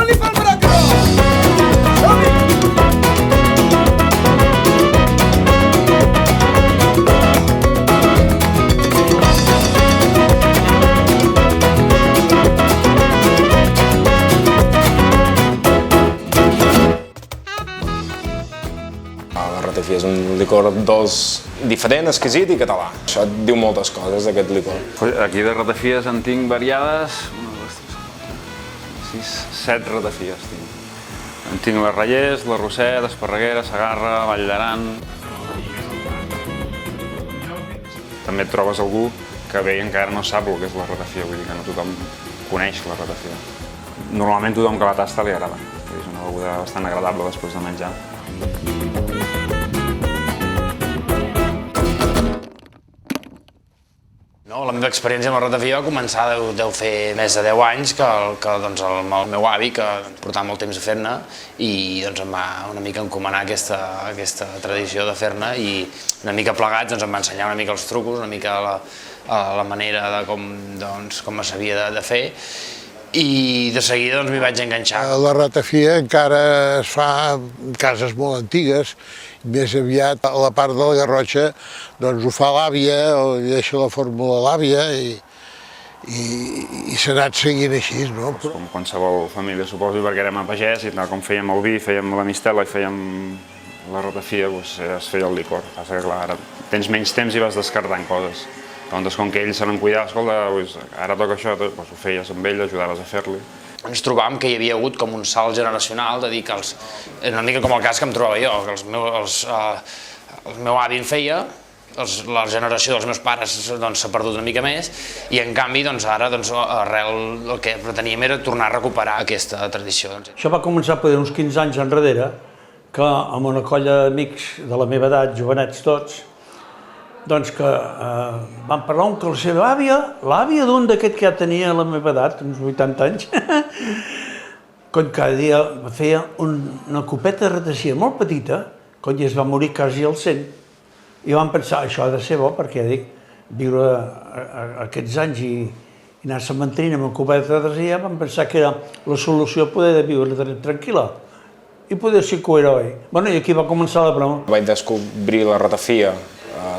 Doni pel bracó! Som-hi! La ratafia és un licor dolç diferent, exquisit i català. Això et diu moltes coses d'aquest licor. Aquí de ratafies en tinc variades, 7 ratafies tinc. En tinc les Rallers, la Roset, Esparreguera, Segarra, Vall d'Aran. També et trobes algú que ve i encara no sap el que és la ratafia, vull dir que no tothom coneix la ratafia. Normalment tothom que la tasta li agrada, és una beguda bastant agradable després de menjar. La meva experiència amb la ratafia va començar, deu fer més de 10 anys, que el meu avi, que portava molt temps a fer-ne, i em va una mica encomanar aquesta tradició de fer-ne, i una mica plegats em va ensenyar una mica els trucos, una mica la manera de com s'havia de fer, i de seguida m'hi vaig enganxar. La ratafia encara es fa en cases molt antigues, més aviat a la part de la Garrotxa ho fa l'àvia, o li deixa la fórmula a l'àvia i s'ha anat seguint així, no? Com qualsevol família, suposo, perquè érem a pagès i tal com fèiem el vi, fèiem la mistela i fèiem la ratafia, es feia el licor. Passa que, clar, ara tens menys temps i vas descartant coses. Llavors, com que ells se n'han cuidat, escolta, ara toca això, ho feies amb ell, ajudaves a fer-li. Ens trobàvem que hi havia hagut com un salt generacional de dir que una mica com el cas que em trobava jo, que el meu avi en feia, la generació dels meus pares s'ha perdut una mica més, i en canvi ara arrel el que preteníem era tornar a recuperar aquesta tradició. Això va començar per uns 15 anys enrere, que amb una colla d'amics de la meva edat, jovenets tots, que van parlar que la seva àvia, l'àvia d'un d'aquest que ja tenia la meva edat, uns 80 anys, quan cada dia feia una copeta de ratafia molt petita, quan ja es va morir quasi als 100, i vam pensar, això ha de ser bo, perquè ja dic, viure aquests anys i anar-se mantenint amb una copeta de ratafia, vam pensar que era la solució poder viure tranquil·la i poder ser coheroi. Bueno, i aquí va començar la broma. Vaig descobrir la ratafia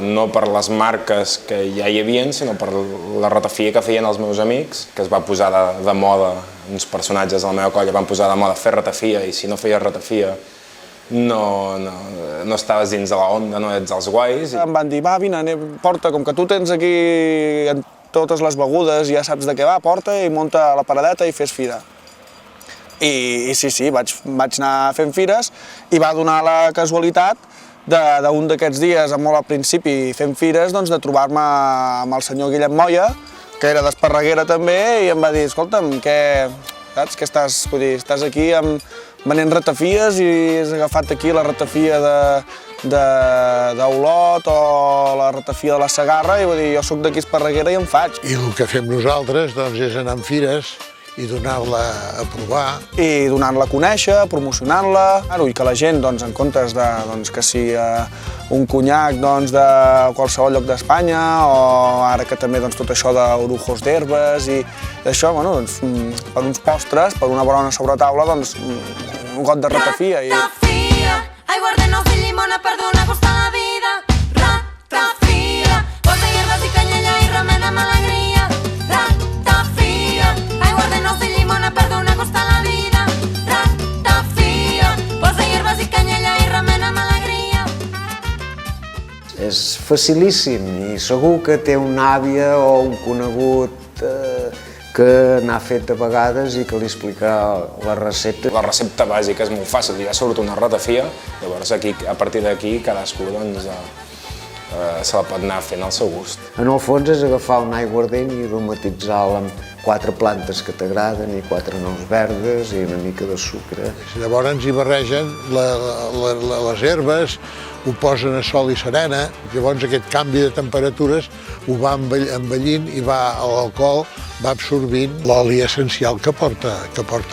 no per les marques que ja hi havia, sinó per la ratafia que feien els meus amics, que es va posar de moda, uns personatges de la meva colla van posar de moda fer ratafia, i si no feies ratafia no estaves dins de la onda, no ets els guais. Em van dir, va, vine, porta, com que tu tens aquí totes les begudes, ja saps de què va, porta i munta la paradeta i fes fira. I sí, vaig anar fent fires i va donar la casualitat d'un d'aquests dies, molt al principi, fent fires, de trobar-me amb el senyor Guillem Moya, que era d'Esparreguera també, i em va dir, escolta'm, saps que estàs aquí venent ratafies i has agafat aquí la ratafia d'Olot o la ratafia de la Segarra, i va dir, jo soc d'aquí Esparreguera i en faig. I el que fem nosaltres és anar en fires i donar-la a provar. I donant-la a conèixer, promocionant-la, i que la gent, en comptes que si un conyac de qualsevol lloc d'Espanya, o ara que també tot això d'orujos d'herbes i això, per uns postres, per una bona sobretaula, un got de ratafia. Ratafia, aigua de nous i llimona per donar gust a la vida. Ratafia, posa hierbes i canyella i remena amb alegria. Ratafia, aigua de nous i llimona per donar gust a la vida. Ratafia, posa hierbes i canyella i remena amb alegria. És facilíssim i segur que té una àvia o un conegut que n'ha fet a vegades i que li explicarà la recepta. La recepta bàsica és molt fàcil, ja surt una ratafia, llavors a partir d'aquí cadascú se la pot anar fent al seu gust. En el fons és agafar un aiguardent i aromatitzar-la amb 4 plantes que t'agraden i 4 nous verdes i una mica de sucre. Llavors hi barregen les herbes, ho posen a sol i serena, llavors aquest canvi de temperatures ho va envellint i l'alcohol va absorbint l'oli essencial que porta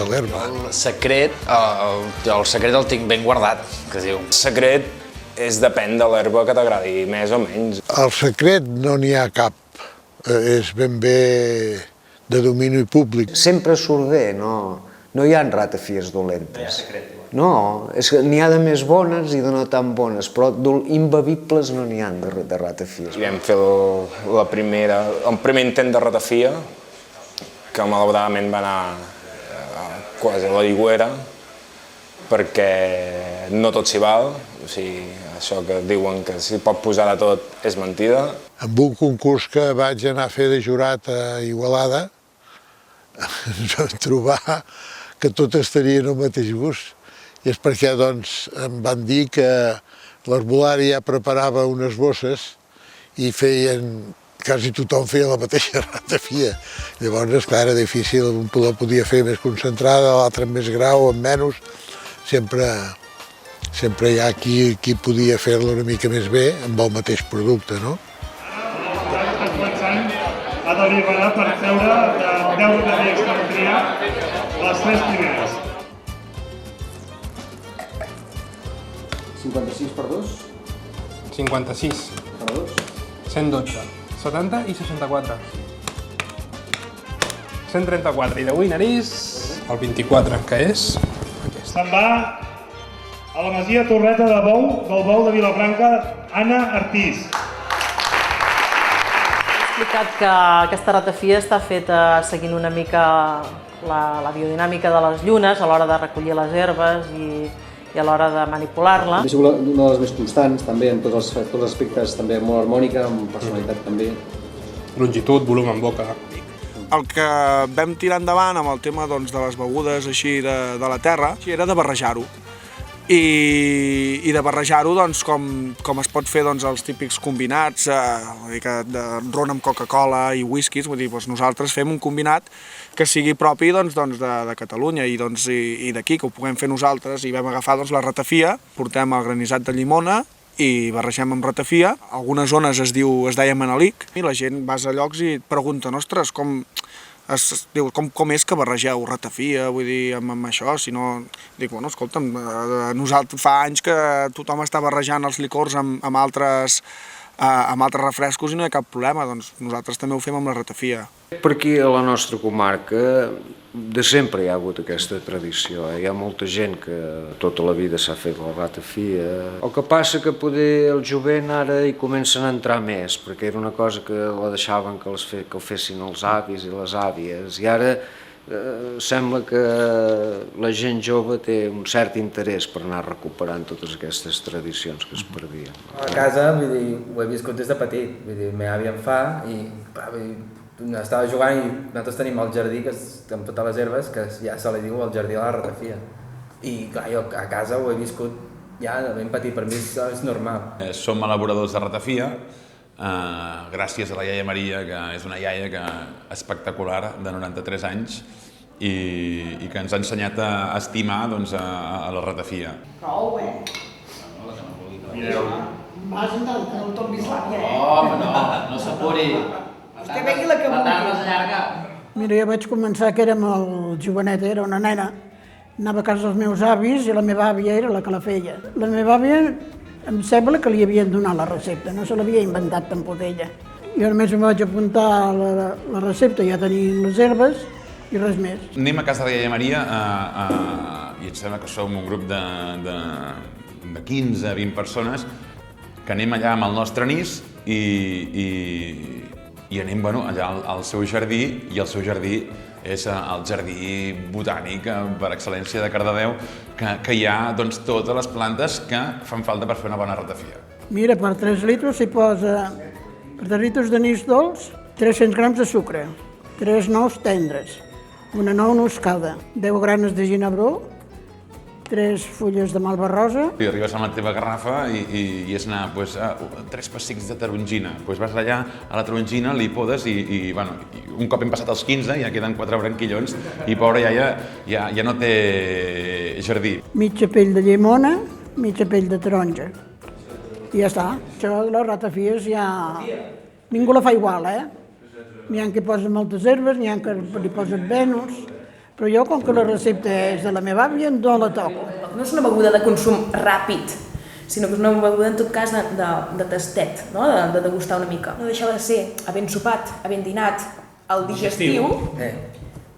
l'herba. El secret el tinc ben guardat, que es diu. El secret depèn de l'herba que t'agradi més o menys. El secret no n'hi ha cap, és ben bé de domini públic. Sempre surt bé, no No hi ha ratafies dolentes. No, és que n'hi ha de més bones i de no tan bones, però imbebibles no n'hi ha de ratafies. I vam fer el primer intent de ratafia, que malauradament va anar quasi a l'aigüera, perquè no tot s'hi val, o sigui, això que diuen que s'hi pot posar de tot és mentida. En un concurs que vaig anar a fer de jurat a Igualada, ens vam trobar que tot estaria en el mateix gust. I és perquè doncs, em van dir que l'herbolari ja preparava unes bosses i quasi tothom feia la mateixa ratafia. Llavors, esclar, era difícil, un la podia fer més concentrada, l'altre amb més grau, amb menys. Sempre hi ha qui podia fer-la una mica més bé amb el mateix producte, no? Ha deliberat per treure de 10 ratafies que han triat les 3 primeres. 56 per 2. 56 per 2. 112, 70 i 64. 134, i d'avui Narís, el 24, que és aquest. Se'n va a la masia Torreta del Bou de Vilafranca, Anna Artís. He explicat que aquesta ratafia està feta seguint una mica la biodinàmica de les llunes a l'hora de recollir les herbes i a l'hora de manipular-la. Ha sigut una de les més constants, també, en tots els aspectes, també molt harmònica, amb personalitat també. Longitud, volum en boca. El que vam tirar endavant amb el tema de les begudes així de la terra era de barrejar-ho. I de barrejar-ho com es pot fer els típics combinats, de ron amb Coca-Cola i whiskies, vull dir, nosaltres fem un combinat que sigui propi de Catalunya i d'aquí, que ho puguem fer nosaltres, i vam agafar la ratafia, portem el granissat de llimona i barregem amb ratafia. Algunes zones es deia manelic, i la gent vas a llocs i et pregunten, ostres, com és que barregeu ratafia, vull dir, amb això, si no... Dic, bueno, escolta'm, nosaltres fa anys que tothom està barrejant els licors amb altres refrescos i no hi ha cap problema, doncs nosaltres també ho fem amb la ratafia. Per aquí a la nostra comarca de sempre hi ha hagut aquesta tradició. Hi ha molta gent que tota la vida s'ha fet la ratafia. El que passa que poder el jovent ara hi comencen a entrar més, perquè era una cosa que la deixaven que ho fessin els avis i les àvies, i ara sembla que la gent jove té un cert interès per anar recuperant totes aquestes tradicions que es perdien. A casa, vull dir, ho he viscut des de petit, vull dir, meva àvia em fa i estava jugant i nosaltres tenim el jardí amb totes les herbes que ja se li diu el jardí de la ratafia. I clar, jo a casa ho he viscut ja de ben petit, per mi és normal. Som elaboradors de ratafia, gràcies a la iaia Maria, que és una iaia espectacular, de 93 anys, i que ens ha ensenyat a estimar a la ratafia. Prou, Vas entrar que no tombis l'àvia, Home, no s'apuri. Vostè vegi la que vulgui. La tarda és llarga. Mira, jo vaig començar que érem el jovenet, era una nena. Anava a casa dels meus avis i la meva àvia era la que la feia. La meva àvia em sembla que li havien donat la recepta, no se l'havia inventat tampoc ella. Jo només em vaig apuntar a la recepta, ja tenim les herbes i res més. Anem a casa de la iaia Maria i em sembla que som un grup de 15-20 persones que anem allà amb el nostre anís i anem allà al seu jardí, i el seu jardí és el jardí botànic per excel·lència de Cardedeu, que hi ha totes les plantes que fan falta per fer una bona ratafia. Mira, per 3 litres s'hi posa, per 3 litres d'anís dolç, 300 grams de sucre, 3 nous tendres, una nou noscada, 10 granes de ginebró, 3 fulles de malva rosa. I arribes amb la teva garrafa i és anar 3 pessics de tarongina. Vas allà a la tarongina, li podes i un cop hem passat els 15 ja queden 4 branquillons i pobra iaia ja no té jardí. Mitja pell de llimona, mitja pell de taronja. I ja està. Això de les ratafies ja... Ningú la fa igual, N'hi ha que posen moltes herbes, n'hi ha que li posen venus, però jo, com que la recepta és de la meva àvia, no la toco. No és una beguda de consum ràpid, sinó que és una beguda, en tot cas, de tastet, no? De degustar una mica. No deixava de ser havent sopat, havent dinat, el digestiu,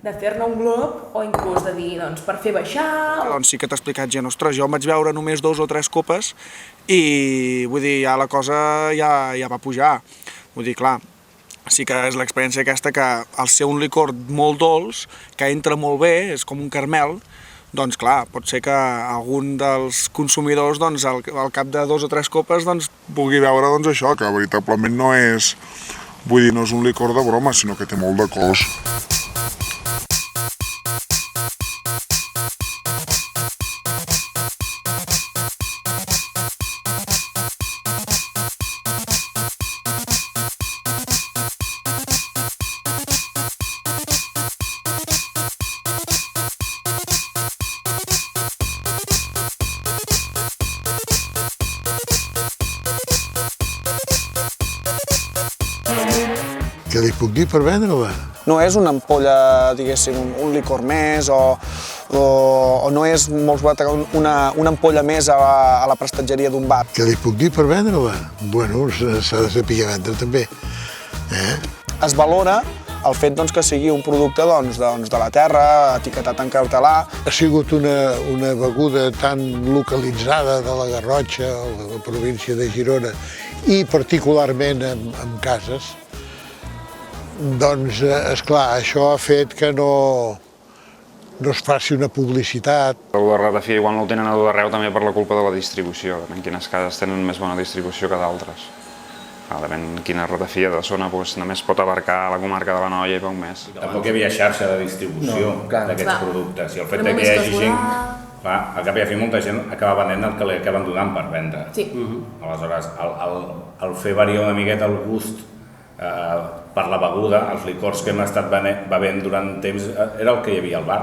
de fer-ne un glob o inclús de dir, doncs, per fer baixar... Doncs sí que t'he explicat gent, ostres, jo em vaig veure només 2 o 3 copes i, vull dir, ja la cosa ja va pujar. Vull dir, clar, sí que és l'experiència aquesta que al ser un licor molt dolç, que entra molt bé, és com un caramel, doncs clar, pot ser que algun dels consumidors doncs, al cap de 2 o 3 copes doncs, vulgui veure doncs, això, que veritablement no és, vull dir, no és un licor de broma, sinó que té molt de cos. Què li puc dir per vendre-la? No és una ampolla, diguéssim, un licor més o no és una ampolla més a la prestatgeria d'un bar. Què li puc dir per vendre-la? Bueno, s'ha de saber vendre també. Es valora el fet doncs, que sigui un producte doncs, de la terra, etiquetat en català. Ha sigut una beguda tan localitzada de la Garrotxa, a la província de Girona, i particularment en cases. Doncs, esclar, això ha fet que no es faci una publicitat. El de ratafia igual no el tenen a tot arreu també per la culpa de la distribució, en quines cases tenen més bona distribució que d'altres. Depèn quina ratafia de zona només pot abarcar la comarca de l'Anoia i poc més. Tampoc hi havia xarxa de distribució d'aquests productes, i el fet que hi hagi gent... Clar, al cap i a fi molta gent acaba venent el que li acaben donant per vendre. Aleshores, el fer variar una miqueta el gust per la beguda, els licors que hem estat bevent durant temps, era el que hi havia al bar.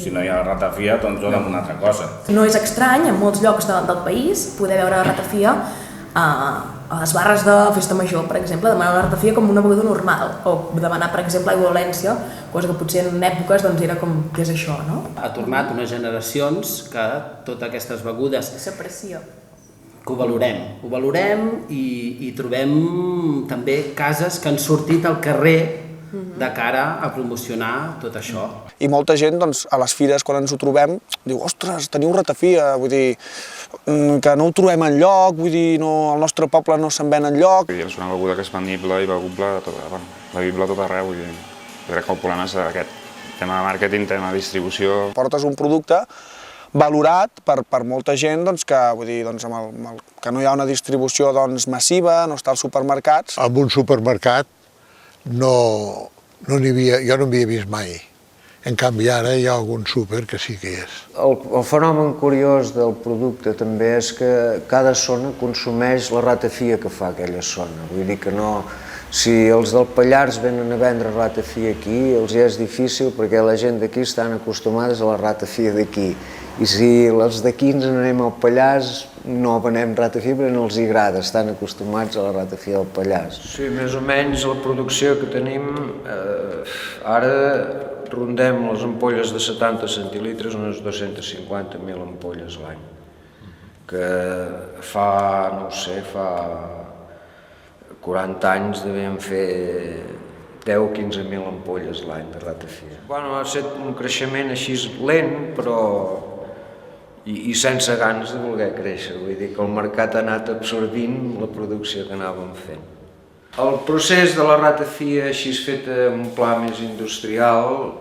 Si no hi ha ratafia, doncs dona'm una altra cosa. No és estrany, en molts llocs del país, poder veure ratafia a les barres de festa major, per exemple, demanar la ratafia com una beguda normal, o demanar, per exemple, aigua València, cosa que potser en èpoques doncs, era com, què és això, no? Ha tornat unes generacions que totes aquestes begudes... S'aprecia. Que ho valorem i trobem també cases que han sortit al carrer de cara a promocionar tot això. I molta gent, doncs, a les fires, quan ens ho trobem, diu, ostres, teniu ratafia, vull dir, que no ho trobem enlloc, vull dir, al nostre poble no se'n ven enlloc. És una beguda que és vendible i beguble a tot arreu. Crec que el problema és aquest tema de màrqueting, tema de distribució. Portes un producte valorat per molta gent que no hi ha una distribució massiva, no està als supermercats. En un supermercat jo no n'havia vist mai. En canvi, ara hi ha algun súper que sí que hi és. El fenomen curiós del producte també és que cada zona consumeix la ratafia que fa aquella zona. Vull dir que no... Si els del Pallars venen a vendre ratafia aquí, els ja és difícil perquè la gent d'aquí estan acostumades a la ratafia d'aquí. I si els d'aquí ens n'anem al Pallars, no venem ratafia perquè no els agrada, estan acostumats a la ratafia del Pallars. Sí, més o menys la producció que tenim, ara rondem les ampolles de 70 centilitres, unes 250.000 ampolles l'any. Que fa, no ho sé, fa 40 anys devien fer 10 o 15.000 ampolles l'any de ratafia. Ha estat un creixement així lent, però i sense ganes de voler créixer. Vull dir que el mercat ha anat absorbint la producció que anàvem fent. El procés de la ratafia així feta en un pla més industrial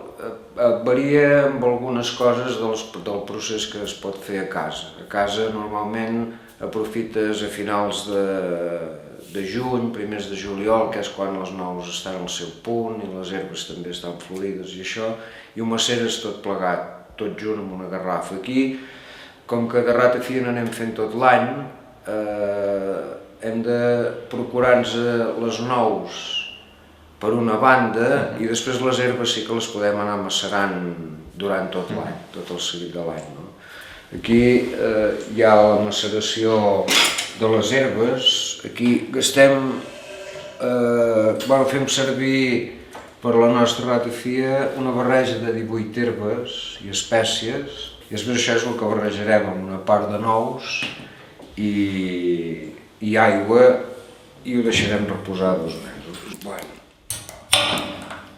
varia amb algunes coses del procés que es pot fer a casa. A casa normalment aprofites a finals de juny, primers de juliol, que és quan les nous estan al seu punt i les herbes també estan florides i això, i ho maceres tot plegat, tot junt amb una garrafa. Aquí, com que de ratafia n'anem fent tot l'any, hem de procurar-nos les nous per una banda i després les herbes sí que les podem anar macerant durant tot l'any, tot el seguit de l'any. Aquí hi ha la maceració de les herbes. Aquí fem servir per la nostra ratafia una barreja de 18 herbes i espècies, i després això és el que barrejarem amb una part de nous i aigua i ho deixarem reposar 2 mesos.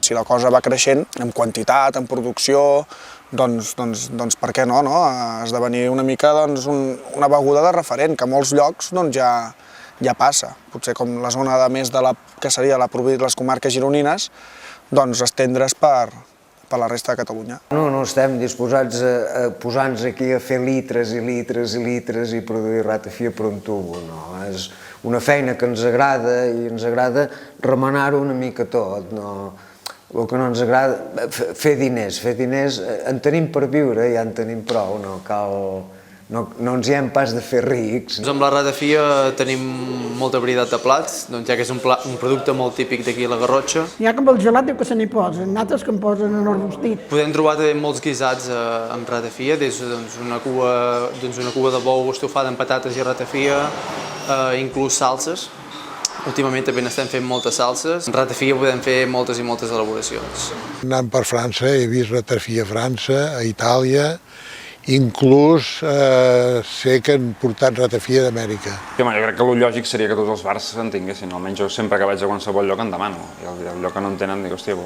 si la cosa va creixent en quantitat, en producció, doncs per què no? Esdevenir una mica una beguda de referent, que a molts llocs ja passa. Potser com la zona de més de que seria les comarques gironines, doncs estendre's per la resta de Catalunya. No estem disposats a posar-nos aquí a fer litres i litres i litres i produir ratafia per un tubo, no. És una feina que ens agrada i ens agrada remenar-ho una mica tot, no. El que no ens agrada, fer diners, en tenim per viure, ja en tenim prou, no ens hi hem pas de fer rics. Amb la ratafia tenim molta varietat de plats, ja que és un producte molt típic d'aquí a la Garrotxa. Ja com el gelat diu que se n'hi posen, altres que en posen en el rostit. Podem trobar també molts guisats amb ratafia, des d'una cua de bou estofada amb patates i ratafia, inclús salses. Últimament també n'estem fent moltes salses. En ratafia podem fer moltes i moltes elaboracions. Anant per França, he vist ratafia a França, a Itàlia, inclús sé que han portat ratafia d'Amèrica. Jo crec que el lògic seria que tots els bars en tinguessin, almenys jo sempre que vaig a qualsevol lloc en demano, i el lloc que no en tenen dic, hòstia,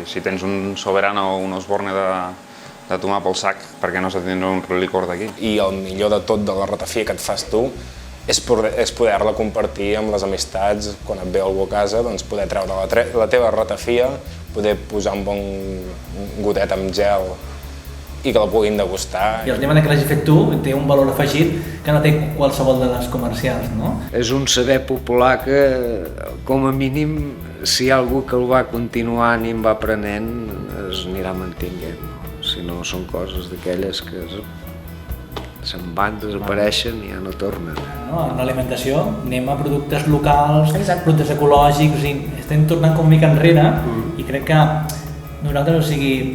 si tens un Soberano o un Osborne de tomar pel sac, per què no s'ha de tindre un licor d'aquí? I el millor de tot de la ratafia que et fas tu és poder-la compartir amb les amistats, quan et ve algú a casa, doncs poder treure la teva ratafia, poder posar un bon gotet amb gel i que la puguin degustar. I el tema que l'hagi fet tu té un valor afegit que no té qualsevol de les comercials, no? És un saber popular que, com a mínim, si hi ha algú que el va continuant i en va aprenent, es anirà mantinguent. Si no, són coses d'aquelles que se'n van, desapareixen i ja no tornen. En l'alimentació anem a productes locals, productes ecològics, estem tornant com una mica enrere i crec que nosaltres,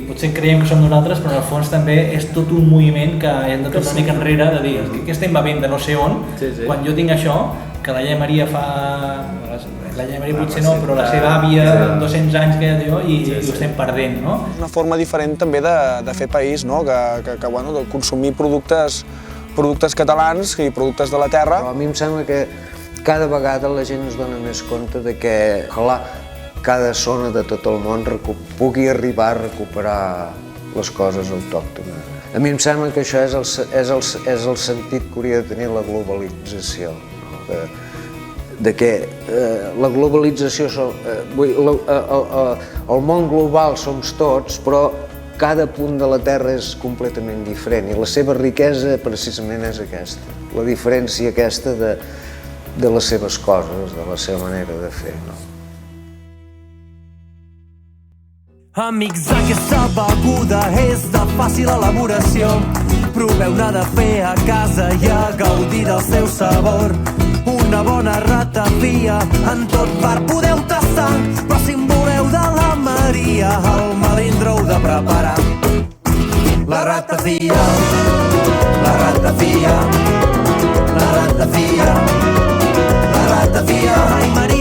potser creiem que som nosaltres, però en el fons també és tot un moviment que hem de tornar una mica enrere, de dir, què estem bevent de no sé on, quan jo tinc això, que la Iaia Maria la Iaia Maria potser no, però la seva àvia, 200 anys que ja diu, i ho estem perdent, no? És una forma diferent també de fer país, no? Que de consumir productes catalans i productes de la terra. A mi em sembla que cada vegada la gent es dona més compte de que cada zona de tot el món pugui arribar a recuperar les coses autòctones. A mi em sembla que això és el sentit que hauria de tenir la globalització. De que la globalització, el món global som tots, però cada punt de la Terra és completament diferent i la seva riquesa precisament és aquesta, la diferència aquesta de les seves coses, de la seva manera de fer. Amics, aquesta beguda és de fàcil elaboració. Proveu-ne de fer a casa i a gaudir del seu sabor. Una bona ratafia en tot bar podeu tastar, però si en voleu de la Maria, el melindre heu de preparar. La ratafia, la ratafia, la ratafia, la ratafia. Ai, Maria.